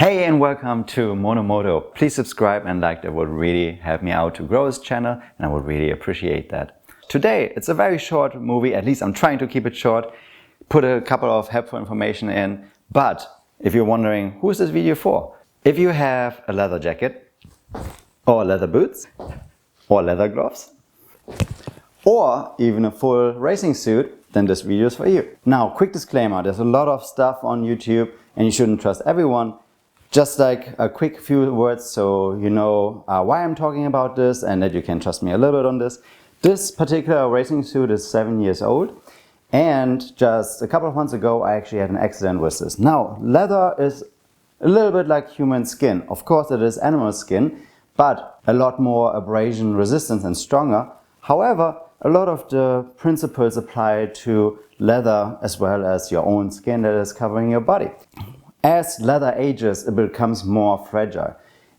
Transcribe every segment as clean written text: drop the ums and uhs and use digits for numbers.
Hey and welcome to Moto. Please subscribe and like, that would really help me out to grow this channel and I would really appreciate that. Today it's a very short movie, at least I'm trying to keep it short, put a couple of helpful information in, but if you're wondering who is this video for? If you have a leather jacket or leather boots or leather gloves or even a full racing suit, then this video is for you. Now, quick disclaimer, there's a lot of stuff on YouTube and you shouldn't trust everyone. Just like a quick few words so you know why I'm talking about this and that you can trust me a little bit on this. This particular racing suit is 7 years old and just a couple of months ago I actually had an accident with this. Now, leather is a little bit like human skin. Of course it is animal skin, but a lot more abrasion resistance and stronger. However, a lot of the principles apply to leather as well as your own skin that is covering your body. As leather ages, it becomes more fragile.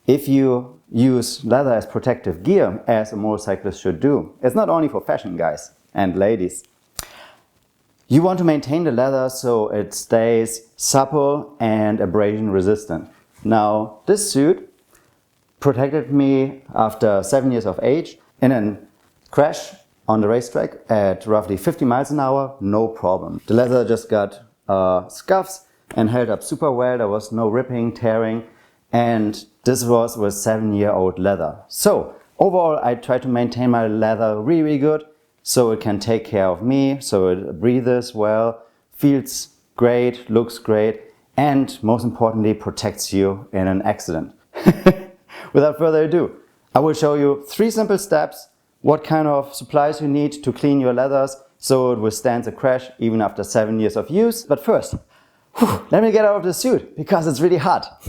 If you use leather as protective gear, as a motorcyclist should do, it's not only for fashion, guys and ladies. You want to maintain the leather so it stays supple and abrasion resistant. Now, this suit protected me after 7 years of age in a crash on the racetrack at roughly 50 miles an hour, no problem. The leather just got scuffs and held up super well. There was no ripping, tearing, and this was with 7-year-old leather. So overall I try to maintain my leather really good so it can take care of me, so it breathes well, feels great, looks great, and most importantly protects you in an accident. Without further ado, I will show you 3 simple steps what kind of supplies you need to clean your leathers so it withstands a crash even after 7 years of use. But first, let me get out of the suit because it's really hot.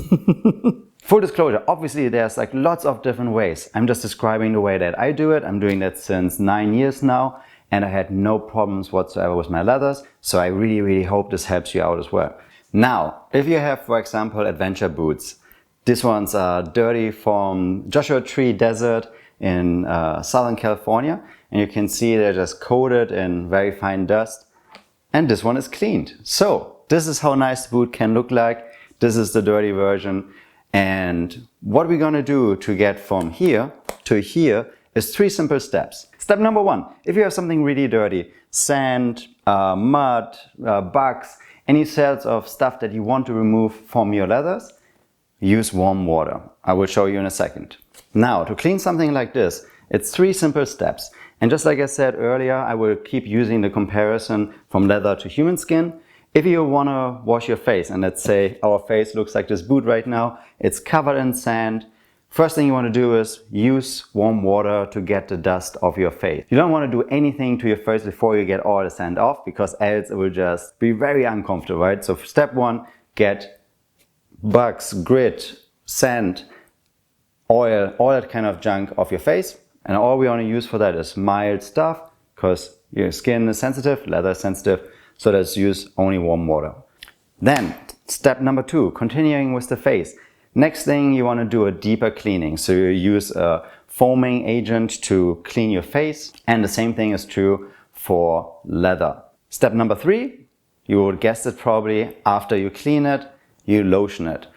Full disclosure, obviously there's like lots of different ways. I'm just describing the way that I do it. I'm doing that since 9 years now and I had no problems whatsoever with my leathers. So I really hope this helps you out as well. Now, if you have, for example, adventure boots, these ones are dirty from Joshua Tree Desert in Southern California. And you can see they're just coated in very fine dust. And this one is cleaned. So this is how nice the boot can look like. This is the dirty version. And what we're gonna do to get from here to here is 3 simple steps. Step number 1, if you have something really dirty, sand, mud, bugs, any sorts of stuff that you want to remove from your leathers, use warm water. I will show you in a second. Now, to clean something like this, it's 3 simple steps. And just like I said earlier, I will keep using the comparison from leather to human skin. If you want to wash your face, and let's say our face looks like this boot right now, it's covered in sand. First thing you want to do is use warm water to get the dust off your face. You don't want to do anything to your face before you get all the sand off, because else it will just be very uncomfortable, right? So step 1, get bugs, grit, sand, oil, all that kind of junk off your face. And all we want to use for that is mild stuff, because your skin is sensitive, leather is sensitive. So let's use only warm water. Then, step number 2, continuing with the face. Next thing, you want to do a deeper cleaning. So you use a foaming agent to clean your face. And the same thing is true for leather. Step number 3, you would guess it probably, after you clean it, you lotion it.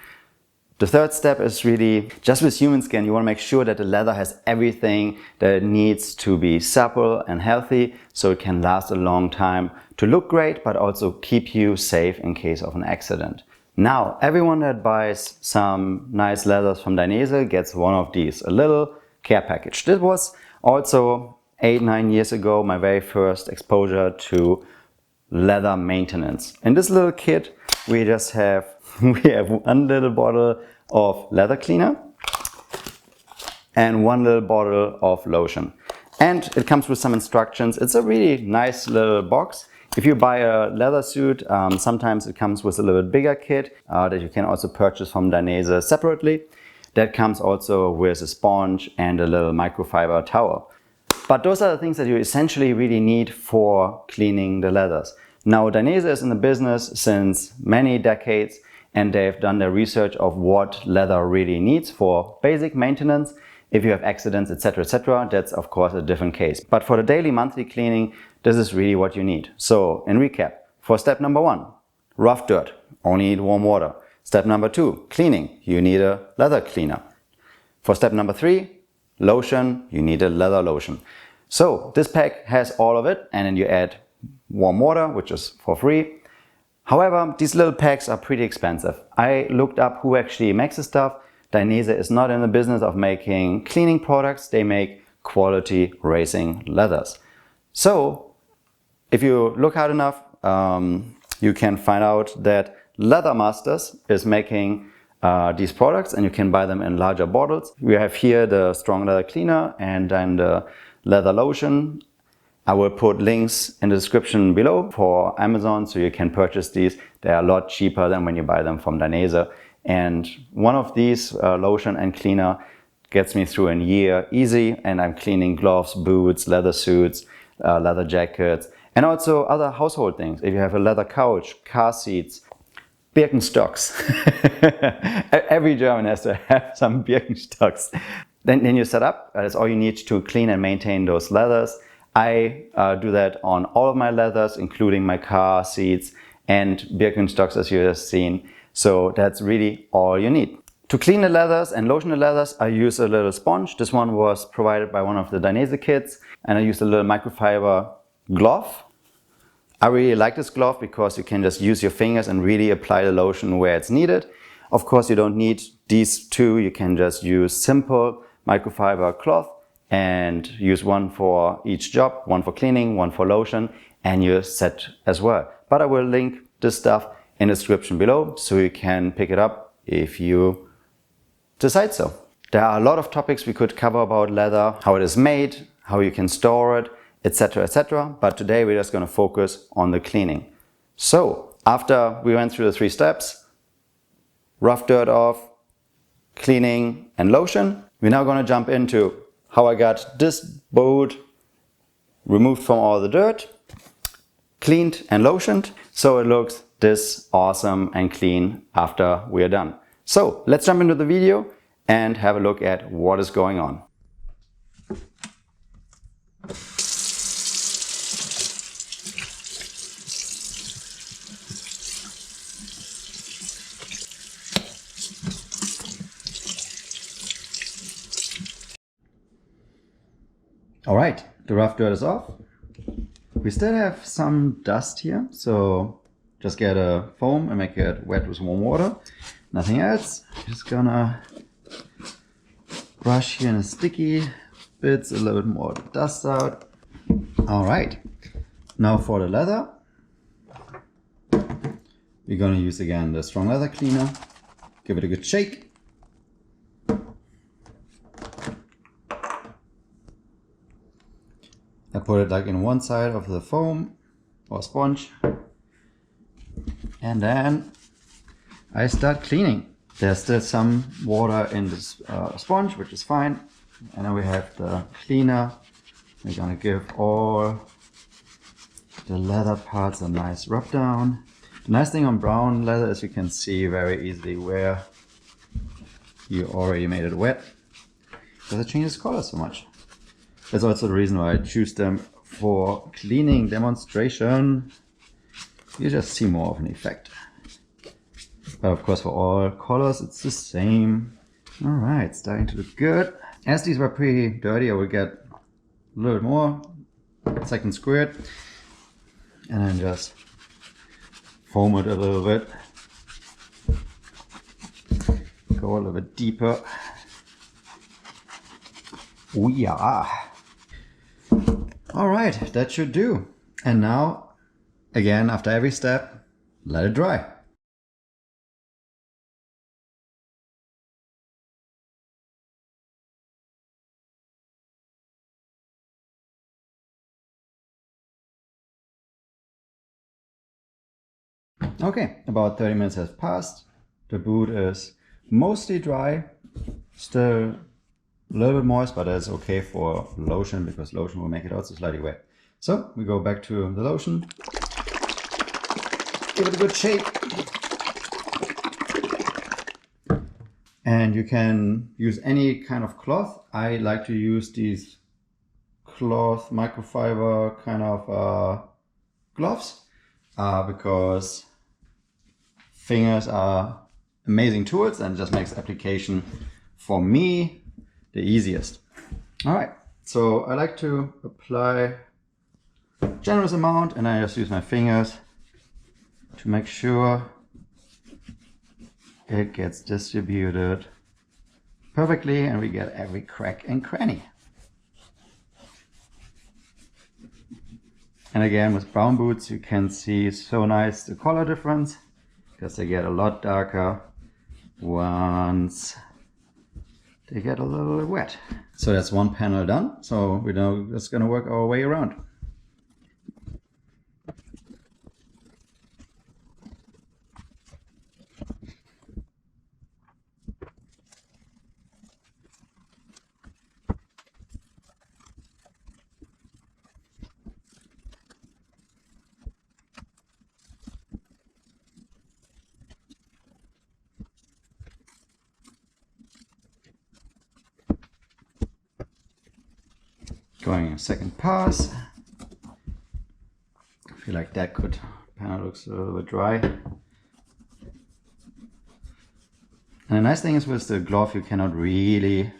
The third step is really, just with human skin, you want to make sure that the leather has everything that it needs to be supple and healthy so it can last a long time, to look great, but also keep you safe in case of an accident. Now, everyone that buys some nice leathers from Dainese gets one of these, a little care package. This was also 8-9 years ago my very first exposure to leather maintenance. In this little kit, we have one little bottle of leather cleaner and one little bottle of lotion. And it comes with some instructions. It's a really nice little box. If you buy a leather suit, sometimes it comes with a little bit bigger kit that you can also purchase from Dainese separately. That comes also with a sponge and a little microfiber towel. But those are the things that you essentially really need for cleaning the leathers. Now, Dainese is in the business since many decades, and they've done their research of what leather really needs for basic maintenance. If you have accidents, etc., that's of course a different case. But for the daily, monthly cleaning, this is really what you need. So, in recap, for step number 1, rough dirt, only need warm water. Step number 2, cleaning. You need a leather cleaner. For step number 3, lotion. You need a leather lotion. So this pack has all of it, and then you add warm water, which is for free. However, these little packs are pretty expensive. I looked up who actually makes this stuff. Dainese is not in the business of making cleaning products. They make quality racing leathers. So if you look hard enough, you can find out that Leather Masters is making these products, and you can buy them in larger bottles. We have here the strong leather cleaner and then the leather lotion. I will put links in the description below for Amazon, so you can purchase these. They are a lot cheaper than when you buy them from Dainese. And one of these lotion and cleaner gets me through a year easy, and I'm cleaning gloves, boots, leather suits, leather jackets, and also other household things. If you have a leather couch, car seats, Birkenstocks. Every German has to have some Birkenstocks. Then you set up. That's all you need to clean and maintain those leathers. I do that on all of my leathers, including my car seats and Birkenstocks, as you have seen. So that's really all you need. To clean the leathers and lotion the leathers, I use a little sponge. This one was provided by one of the Dainese kids. And I used a little microfiber glove. I really like this glove because you can just use your fingers and really apply the lotion where it's needed. Of course, you don't need these two. You can just use simple microfiber cloth and use one for each job, one for cleaning, one for lotion, and you're set as well. But I will link this stuff in the description below so you can pick it up if you decide so. There are a lot of topics we could cover about leather, how it is made, how you can store it, etc., etc. But today we're just going to focus on the cleaning. So after we went through the 3 steps, rough dirt off, cleaning and lotion, we're now going to jump into how I got this boot removed from all the dirt, cleaned and lotioned, so it looks this awesome and clean after we are done. So let's jump into the video and have a look at what is going on. All right, the rough dirt is off. We still have some dust here, so just get a foam and make it wet with warm water. Nothing else. Just gonna brush here in the sticky bits a little bit more of the dust out. All right, now for the leather. We're gonna use again the strong leather cleaner. Give it a good shake. I put it like in one side of the foam or sponge, and then I start cleaning. There's still some water in this sponge, which is fine. And then we have the cleaner. We're gonna give all the leather parts a nice rub down. The nice thing on brown leather is you can see very easily where you already made it wet, because it changes color so much. That's also the reason why I choose them for cleaning demonstration. You just see more of an effect. But of course for all colors it's the same. Alright, starting to look good. As these were pretty dirty, I will get a little bit more, second squirt, and then just foam it a little bit. Go a little bit deeper. Oh yeah! Alright, that should do. And now, again, after every step, let it dry. Okay, about 30 minutes has passed. The boot is mostly dry, still a little bit moist, but that's okay for lotion because lotion will make it also slightly wet. So we go back to the lotion, give it a good shake. And you can use any kind of cloth. I like to use these cloth microfiber kind of gloves because fingers are amazing tools and just makes application for me the easiest. All right, so I like to apply a generous amount and I just use my fingers to make sure it gets distributed perfectly and we get every crack and cranny. And again, with brown boots you can see so nice the color difference because they get a lot darker once they get a little wet. So that's one panel done. So we know it's going to work our way around. Going a second pass. I feel like that panel looks a little bit dry. And the nice thing is with the glove you cannot really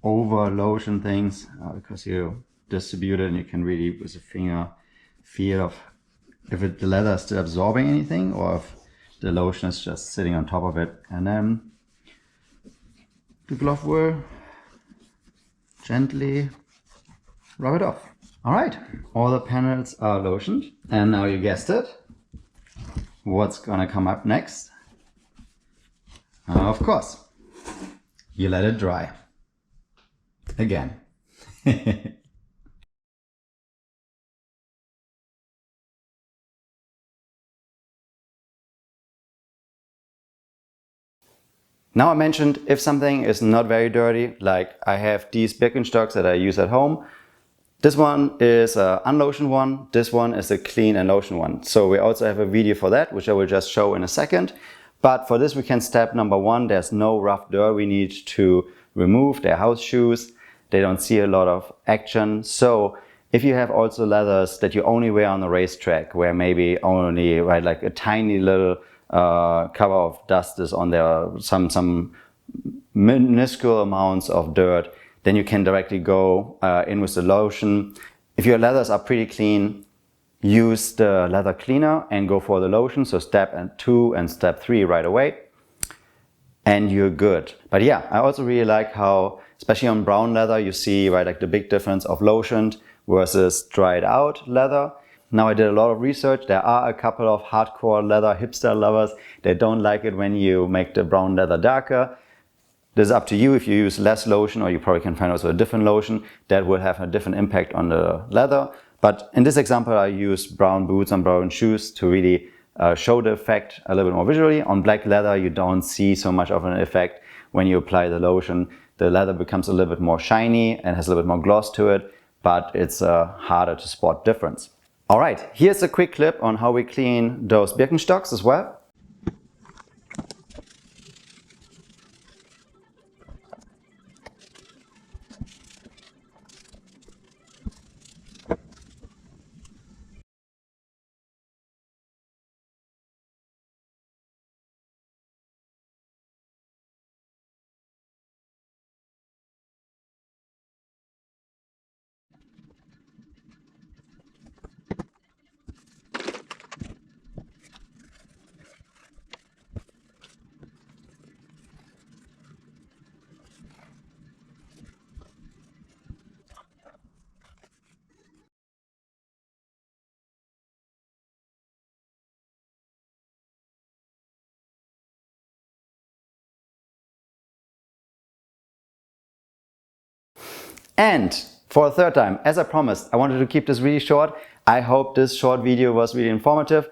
over lotion things because you distribute it and you can really with the finger feel of if the leather is still absorbing anything or if the lotion is just sitting on top of it, and then the glove will gently rub it off. All right, all the panels are lotioned, and now you guessed it, what's gonna come up next? Of course, you let it dry. Again. Now I mentioned if something is not very dirty, like I have these Birkenstocks that I use at home. This one is an unlotioned one, this one is a clean and lotion one. So we also have a video for that, which I will just show in a second. But for this we can step number one, there's no rough dirt we need to remove. They're house shoes, they don't see a lot of action. So if you have also leathers that you only wear on the racetrack, where maybe only like a tiny little cover of dust is on there, some minuscule amounts of dirt, then you can directly go in with the lotion. If your leathers are pretty clean, use the leather cleaner and go for the lotion. So step 2 and step 3 right away, and you're good. But yeah, I also really like how, especially on brown leather, you see like the big difference of lotioned versus dried out leather. Now I did a lot of research. There are a couple of hardcore leather hipster lovers that don't like it when you make the brown leather darker. This is up to you if you use less lotion, or you probably can find also a different lotion that will have a different impact on the leather. But in this example I used brown boots and brown shoes to really show the effect a little bit more visually. On black leather you don't see so much of an effect when you apply the lotion. The leather becomes a little bit more shiny and has a little bit more gloss to it, but it's harder to spot difference. Alright, here's a quick clip on how we clean those Birkenstocks as well. And for a third time, as I promised, I wanted to keep this really short. I hope this short video was really informative.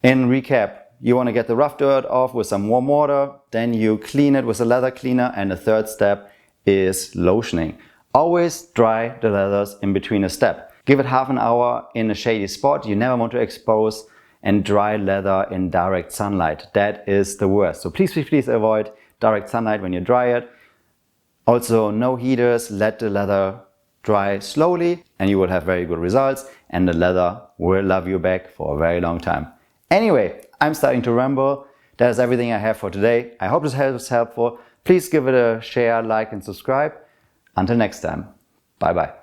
In recap, you want to get the rough dirt off with some warm water, then you clean it with a leather cleaner, and the third step is lotioning. Always dry the leathers in between a step. Give it half an hour in a shady spot. You never want to expose and dry leather in direct sunlight. That is the worst. So please avoid direct sunlight when you dry it. Also, no heaters, let the leather dry slowly and you will have very good results, and the leather will love you back for a very long time. Anyway, I'm starting to ramble. That is everything I have for today. I hope this was helpful. Please give it a share, like and subscribe. Until next time. Bye bye.